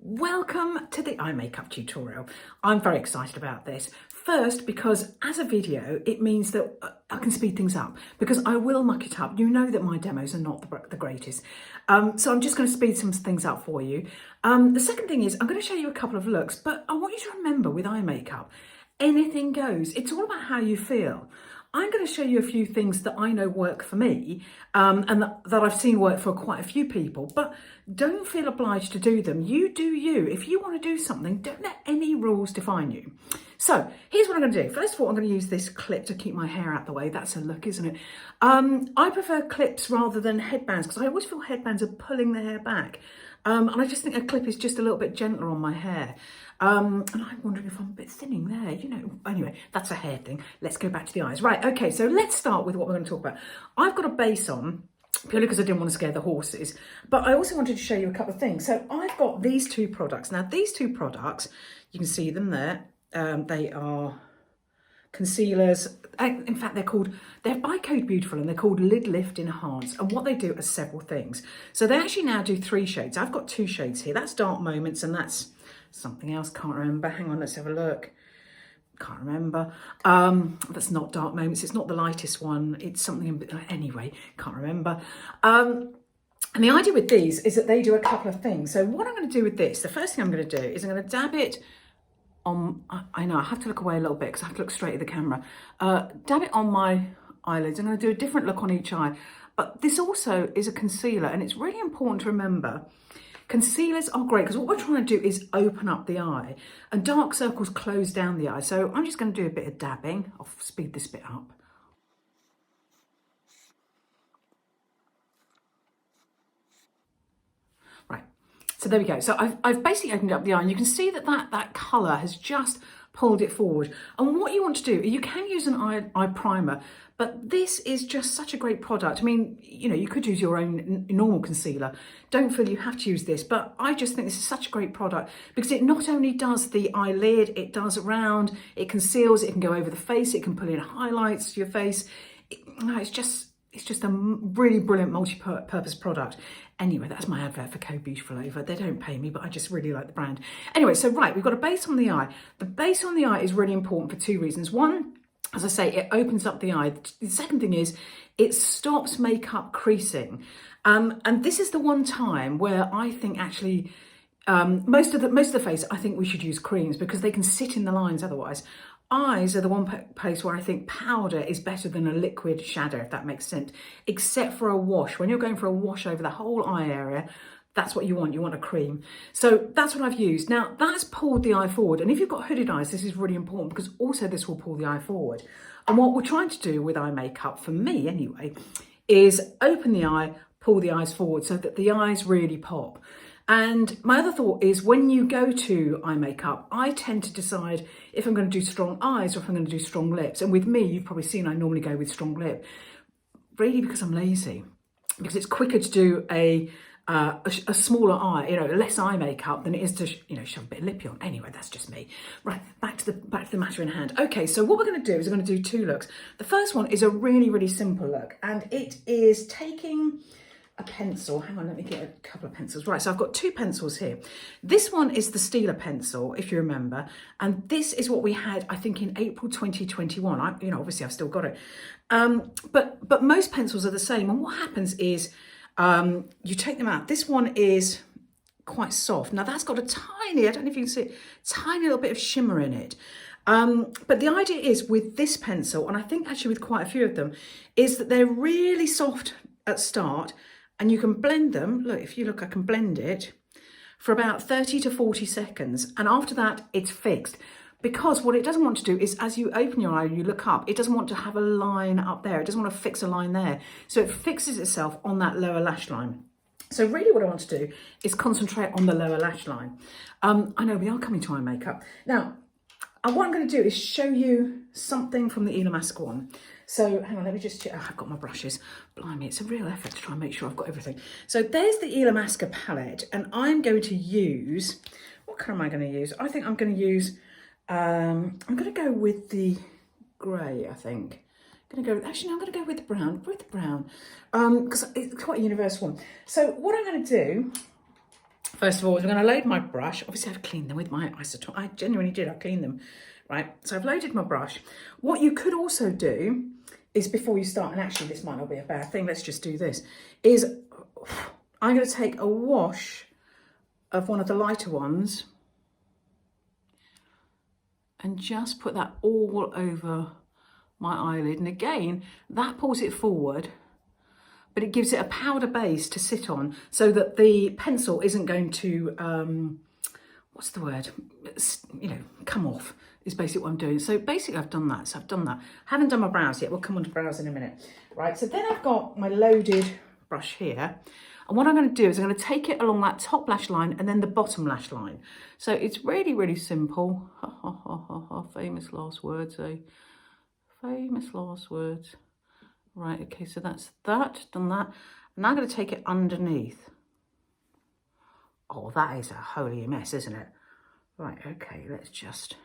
Welcome to the eye makeup tutorial. I'm very excited about this. First, because as a video, it means that I can speed things up because I will muck it up. You know that my demos are not the greatest. So I'm just going to speed some things up for you. The second thing is I'm going to show you a couple of looks, but I want you to remember with eye makeup, anything goes. It's all about how you feel. I'm going to show you a few things that I know work for me and that I've seen work for quite a few people, but don't feel obliged to do them. You do you. If you want to do something, don't let any rules define you. So here's what I'm going to do. First of all, I'm going to use this clip to keep my hair out the way. That's a look, isn't it? I prefer clips rather than headbands because I always feel headbands are pulling the hair back. And I just think a clip is just a little bit gentler on my hair. And I'm wondering if I'm a bit thinning there, you know. Anyway, that's a hair thing. Let's go back to the eyes. Right, okay, so let's start with what we're going to talk about. I've got a base on, purely because I didn't want to scare the horses, but I also wanted to show you a couple of things. So I've got these two products. Now, these two products, you can see them there. They are concealers. In fact, they're by Code Beautiful and they're called Lid Lift Enhance. And what they do are several things. So they actually now do 3 shades. I've got 2 shades here. That's Dark Moments and that's something else. Can't remember. Hang on, let's have a look. Can't remember. That's not Dark Moments. It's not the lightest one. It's something, anyway, can't remember. And the idea with these is that they do a couple of things. So what I'm going to do with this, the first thing I'm going to do is I'm going to dab it on, I know I have to look away a little bit because I have to look straight at the camera. Dab it on my eyelids. I'm going to do a different look on each eye. But this also is a concealer and it's really important to remember concealers are great because what we're trying to do is open up the eye and dark circles close down the eye. So I'm just going to do a bit of dabbing. I'll speed this bit up. Right, so there we go. So I've basically opened up the eye and you can see that colour has just pulled it forward. And what you want to do, you can use an eye primer, but this is just such a great product. I mean, you know, you could use your own normal concealer. Don't feel you have to use this, but I just think this is such a great product because it not only does the eyelid, it does around, it conceals, it can go over the face, it can put in highlights to your face. It's just a really brilliant multi-purpose product. Anyway, that's my advert for Code Beautiful over. They don't pay me, but I just really like the brand. Anyway, so right, we've got a base on the eye. The base on the eye is really important for 2 reasons. One, as I say, it opens up the eye. The second thing is it stops makeup creasing. And this is the one time where I think actually most of the face, I think we should use creams because they can sit in the lines otherwise. Eyes are the one place where I think powder is better than a liquid shadow, if that makes sense, except for a wash. When you're going for a wash over the whole eye area, that's what you want a cream. So that's what I've used. Now, that's pulled the eye forward. And if you've got hooded eyes, this is really important because also this will pull the eye forward. And what we're trying to do with eye makeup, for me anyway, is open the eye, pull the eyes forward so that the eyes really pop. And my other thought is when you go to eye makeup, I tend to decide if I'm going to do strong eyes or if I'm going to do strong lips. And with me, you've probably seen I normally go with strong lip, really because I'm lazy, because it's quicker to do a smaller eye, you know, less eye makeup than it is to, you know, shove a bit of lip on. Anyway, that's just me. Right, back to the matter in hand. Okay, so what we're going to do is we're going to do 2 looks. The first one is a really, really simple look, and it is taking a pencil. Hang on, let me get a couple of pencils. Right, so I've got 2 pencils here. This one is the Stila pencil, if you remember, and this is what we had, I think, in April 2021. Obviously I've still got it. But most pencils are the same, and what happens is you take them out. This one is quite soft. Now that's got a tiny, I don't know if you can see it, tiny little bit of shimmer in it. But the idea is with this pencil, and I think actually with quite a few of them, is that they're really soft at start and you can blend them. Look, if you look, I can blend it for about 30 to 40 seconds. And after that, it's fixed. Because what it doesn't want to do is as you open your eye and you look up, it doesn't want to have a line up there. It doesn't want to fix a line there. So it fixes itself on that lower lash line. So really what I want to do is concentrate on the lower lash line. I know we are coming to eye makeup. Now, what I'm going to do is show you something from the Illamasqua one. So hang on, let me just check. Oh, I've got my brushes. Blimey, it's a real effort to try and make sure I've got everything. So there's the Illamasqua palette, and I'm going to use, what colour am I going to use? I think I'm going to use, I'm going to go with the grey, I think. I'm going to go with the brown, because it's quite a universal one. So what I'm going to do First of all, I'm going to load my brush. Obviously, I've cleaned them with my isotonic. I genuinely did. I cleaned them, right? So I've loaded my brush. What you could also do is, before you start, and actually this might not be a bad thing, let's just do this, is I'm going to take a wash of one of the lighter ones and just put that all over my eyelid. And again, that pulls it forward, but it gives it a powder base to sit on so that the pencil isn't going to, what's the word? You know, come off is basically what I'm doing. So basically I've done that. So I've done that. Haven't done my brows yet. We'll come on to brows in a minute. Right, so then I've got my loaded brush here. And what I'm going to do is I'm going to take it along that top lash line and then the bottom lash line. So it's really, really simple. Famous last words, eh? Famous last words. Right, okay, so that's that, done that. And now I'm going to take it underneath. Oh, that is a holy mess, isn't it? Right, okay, let's just...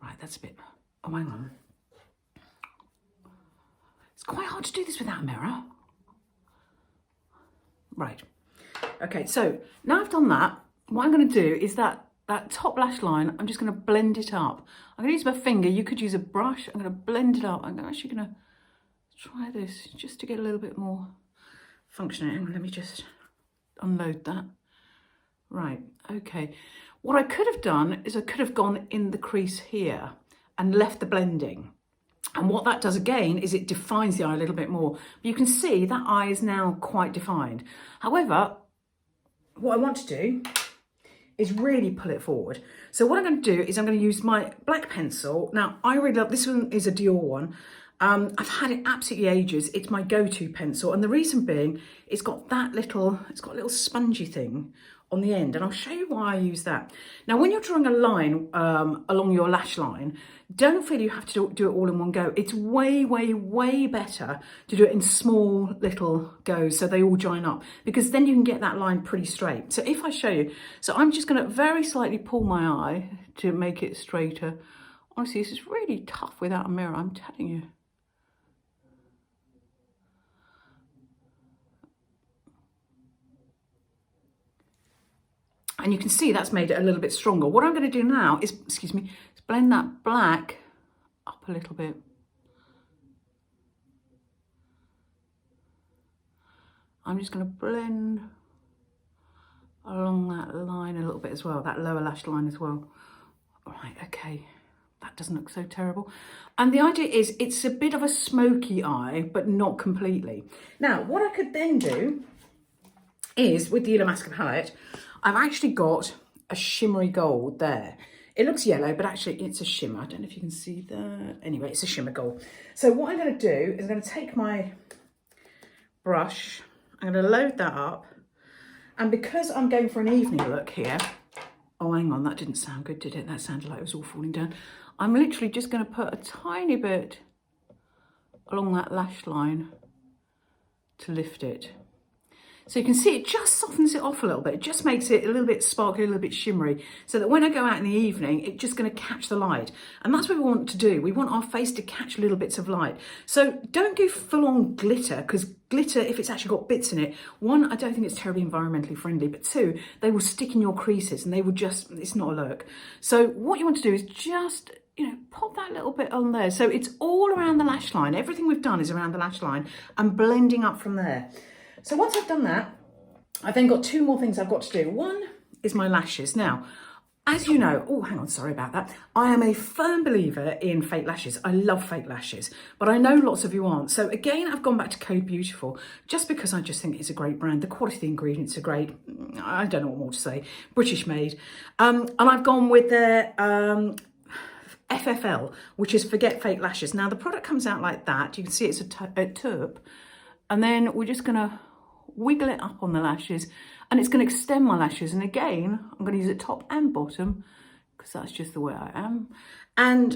Right, that's a bit... Oh, hang on. It's quite hard to do this without a mirror. Right. Okay, so now I've done that, what I'm going to do is that top lash line, I'm just going to blend it up. I'm going to use my finger. You could use a brush. I'm going to blend it up. I'm actually going to try this just to get a little bit more functioning. Let me just unload that. Right, okay. What I could have done is I could have gone in the crease here and left the blending. And what that does again is it defines the eye a little bit more. But you can see that eye is now quite defined. However, what I want to do is really pull it forward. So what I'm going to do is I'm going to use my black pencil. Now, I really love, this one is a Dior one. I've had it absolutely ages. It's my go-to pencil. And the reason being, it's got a little spongy thing on the end. And I'll show you why I use that. Now, when you're drawing a line along your lash line, don't feel you have to do it all in one go. It's way, way, way better to do it in small little goes so they all join up, because then you can get that line pretty straight. So if I show you, so I'm just going to very slightly pull my eye to make it straighter. Honestly, this is really tough without a mirror, I'm telling you. And you can see that's made it a little bit stronger. What I'm going to do now is, excuse me, is blend that black up a little bit. I'm just going to blend along that line a little bit as well, that lower lash line as well. All right, okay, that doesn't look so terrible. And the idea is it's a bit of a smoky eye, but not completely. Now, what I could then do is, with the Illamasqua palette, I've actually got a shimmery gold there. It looks yellow, but actually it's a shimmer. I don't know if you can see that. Anyway, it's a shimmer gold. So what I'm going to do is I'm going to take my brush, I'm going to load that up. And because I'm going for an evening look here, oh, hang on, that didn't sound good, did it? That sounded like it was all falling down. I'm literally just going to put a tiny bit along that lash line to lift it. So you can see it just softens it off a little bit. It just makes it a little bit sparkly, a little bit shimmery, so that when I go out in the evening, it's just going to catch the light. And that's what we want to do. We want our face to catch little bits of light. So don't go full on glitter, because glitter, if it's actually got bits in it, one, I don't think it's terribly environmentally friendly, but two, they will stick in your creases and they will just, it's not a look. So what you want to do is just, you know, pop that little bit on there. So it's all around the lash line. Everything we've done is around the lash line and blending up from there. So once I've done that, I've then got two more things I've got to do. One is my lashes. Now, as you know, oh, hang on, sorry about that. I am a firm believer in fake lashes. I love fake lashes, but I know lots of you aren't. So again, I've gone back to Code Beautiful just because I just think it's a great brand. The quality of the ingredients are great. I don't know what more to say. British made. And I've gone with their FFL, which is Forget Fake Lashes. Now, the product comes out like that. You can see it's a tube. And then we're just going to wiggle it up on the lashes, and it's going to extend my lashes. And again, I'm going to use it top and bottom because that's just the way I am. And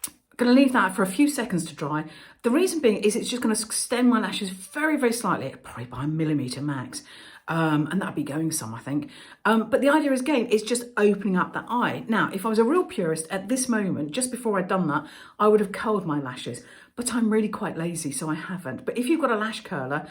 I'm going to leave that for a few seconds to dry. The reason being is it's just going to extend my lashes very, very slightly, probably by 1 millimetre max. And that'd be going some, I think. But the idea is, again, it's just opening up that eye. Now, if I was a real purist at this moment, just before I'd done that, I would have curled my lashes. But I'm really quite lazy, so I haven't. But if you've got a lash curler,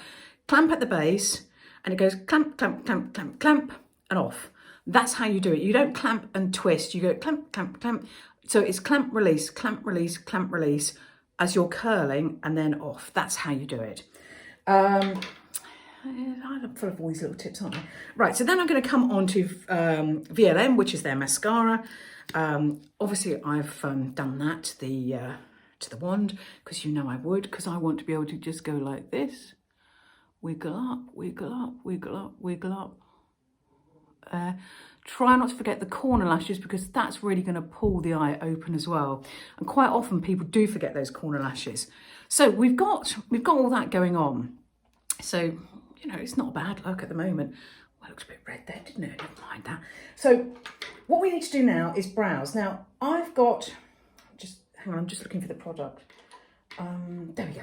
clamp at the base, and it goes clamp, clamp, clamp, clamp, clamp, and off. That's how you do it. You don't clamp and twist. You go clamp, clamp, clamp. So it's clamp, release, clamp, release, clamp, release as you're curling and then off. That's how you do it. I'm full of all these little tips, aren't I? Right, so then I'm going to come on to VLM, which is their mascara. Obviously, I've done that to the wand, because you know I would, because I want to be able to just go like this. Wiggle up, wiggle up, wiggle up, wiggle up. Try not to forget the corner lashes, because that's really going to pull the eye open as well. And quite often people do forget those corner lashes. So we've got all that going on. So, you know, it's not a bad look at the moment. Well, it looks a bit red there, didn't it? Never mind that. So what we need to do now is brows. Now I've got, hang on, I'm just looking for the product. There we go.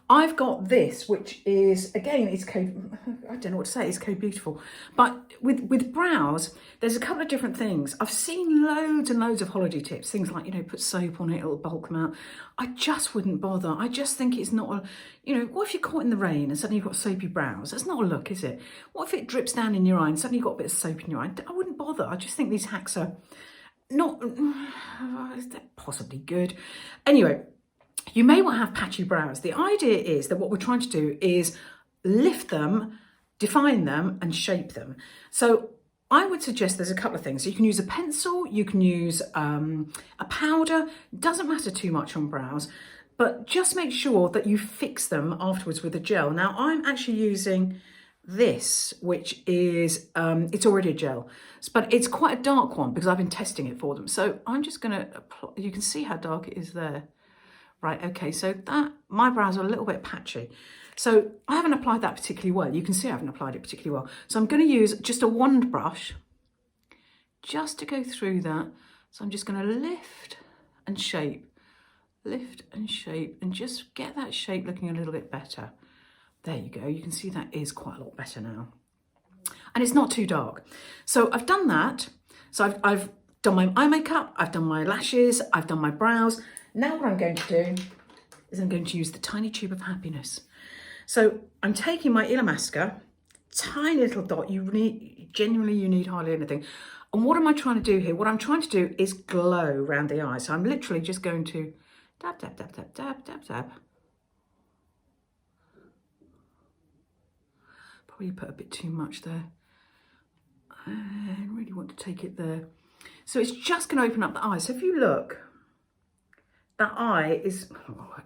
I've got this, which is, again, it's I don't know what to say, it's Co Beautiful. But with brows, there's a couple of different things. I've seen loads and loads of holiday tips, things like, you know, put soap on it, it'll bulk them out. I just wouldn't bother. I just think it's not you know, what if you're caught in the rain and suddenly you've got soapy brows? That's not a look, is it? What if it drips down in your eye and suddenly you've got a bit of soap in your eye? I wouldn't bother. I just think these hacks are not, they're possibly good. Anyway, you may want to have patchy brows. The idea is that what we're trying to do is lift them, define them, and shape them. So I would suggest there's a couple of things. So you can use a pencil, you can use a powder. Doesn't matter too much on brows, but just make sure that you fix them afterwards with a gel. Now I'm actually using this, which is, it's already a gel, but it's quite a dark one because I've been testing it for them. So I'm just going to apply, you can see how dark it is there. Right, okay, so that, my brows are a little bit patchy. So I haven't applied that particularly well. You can see I haven't applied it particularly well. So I'm going to use just a wand brush just to go through that. So I'm just going to lift and shape, and just get that shape looking a little bit better. There you go. You can see that is quite a lot better now. And it's not too dark. So I've done that. So I've done my eye makeup, I've done my lashes, I've done my brows. Now what I'm going to do is I'm going to use the tiny tube of happiness. So I'm taking my Illamasqua, tiny little dot. You need hardly anything. And what am I trying to do here? What I'm trying to do is glow around the eye. So I'm literally just going to dab, dab, dab, dab, dab, dab, dab. Probably put a bit too much there. I really want to take it there. So it's just going to open up the eye. So if you look, that eye is,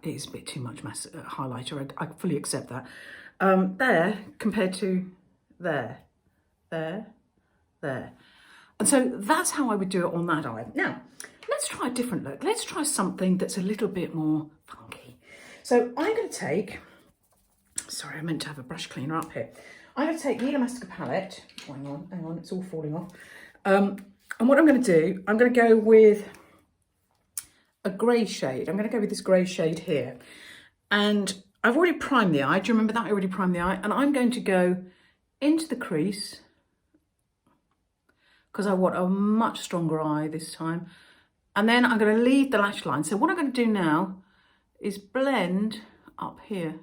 it is a bit too much highlighter. I fully accept that. There compared to there. And so that's how I would do it on that eye. Now, let's try a different look. Let's try something that's a little bit more funky. So I'm going to take, sorry, I meant to have a brush cleaner up here. I'm going to take the Illamasqua palette. Hang on, it's all falling off. And what I'm going to do, I'm going to go with a grey shade. I'm going to go with this grey shade here. And I've already primed the eye. Do you remember that? I already primed the eye. And I'm going to go into the crease because I want a much stronger eye this time. And then I'm going to leave the lash line. So what I'm going to do now is blend up here.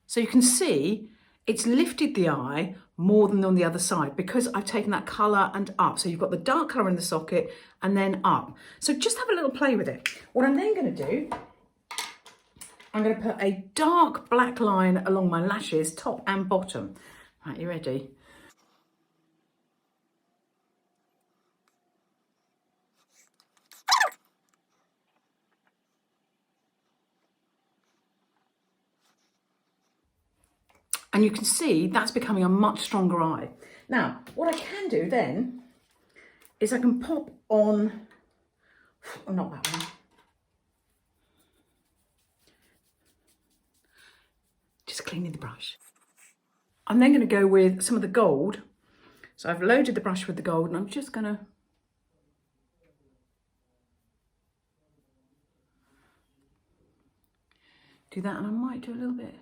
So you can see it's lifted the eye more than on the other side because I've taken that colour and up. So you've got the dark colour in the socket and then up. So just have a little play with it. What I'm then going to do, I'm going to put a dark black line along my lashes, top and bottom. Right, you ready? And you can see that's becoming a much stronger eye. Now, what I can do then is I can pop on, oh, not that one. Just cleaning the brush. I'm then going to go with some of the gold. So I've loaded the brush with the gold and I'm just going to do that, and I might do a little bit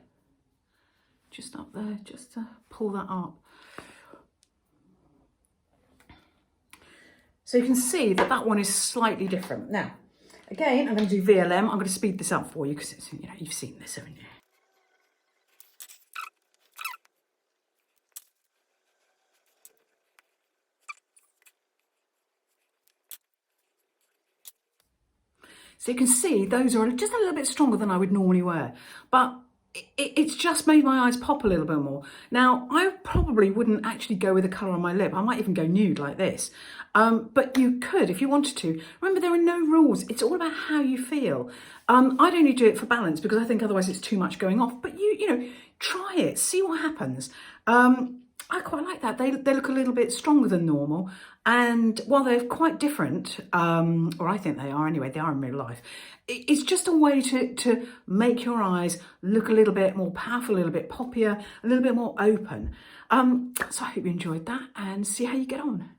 just up there, just to pull that up. So you can see that that one is slightly different. Now, again, I'm going to do VLM. I'm going to speed this up for you because it's, you know, you've seen this, haven't you? So you can see those are just a little bit stronger than I would normally wear. But it's just made my eyes pop a little bit more. Now, I probably wouldn't actually go with the colour on my lip. I might even go nude like this. But you could if you wanted to. Remember, there are no rules. It's all about how you feel. I'd only do it for balance because I think otherwise it's too much going off. But you know, try it, see what happens. I quite like that. They look a little bit stronger than normal. And while they're quite different, or I think they are anyway, they are in real life, it's just a way to make your eyes look a little bit more powerful, a little bit poppier, a little bit more open. So I hope you enjoyed that and see how you get on.